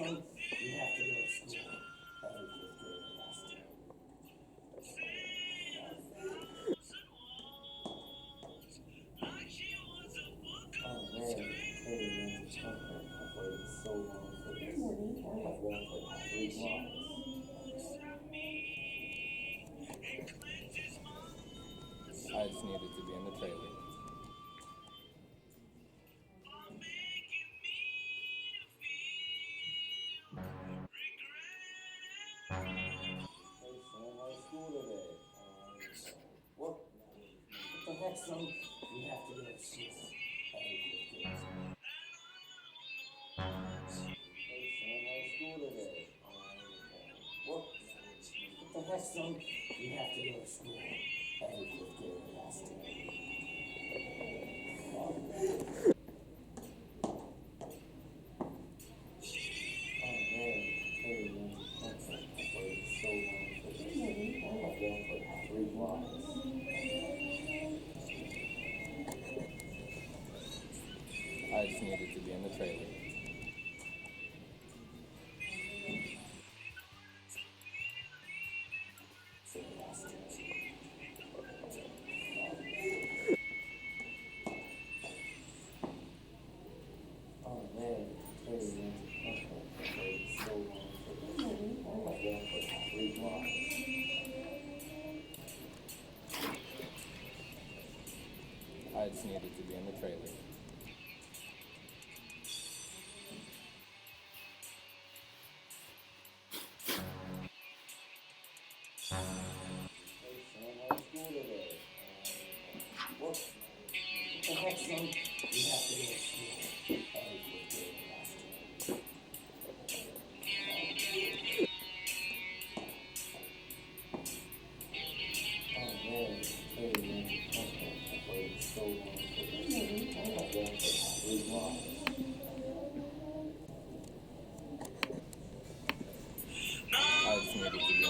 some, you have to go to school. Every fifth grader has to. Oh man, hey man, I've waited so long for this. I've walked like 3 blocks. I just needed to be in the trailer. Hey son, how's school today? What? What the heck, son? You have to go to school. Every fifth grade. Hey son, how's school today? What? What the heck, son? You have to go to school. Every fifth grader has to. Oh man, hey man, I've waited so long for this. I've walked like 3 blocks. I just needed to be in the trailer. Oh man, hey man, I've waited so long for this. I've walked like 3 blocks. I just needed to be in the trailer. Hey son, how's school today? What? What the heck, son? You have to go to school. Every fifth grader has to. Oh man, hey man, I've waited so long for this. I've walked like 3 blocks. I just needed to be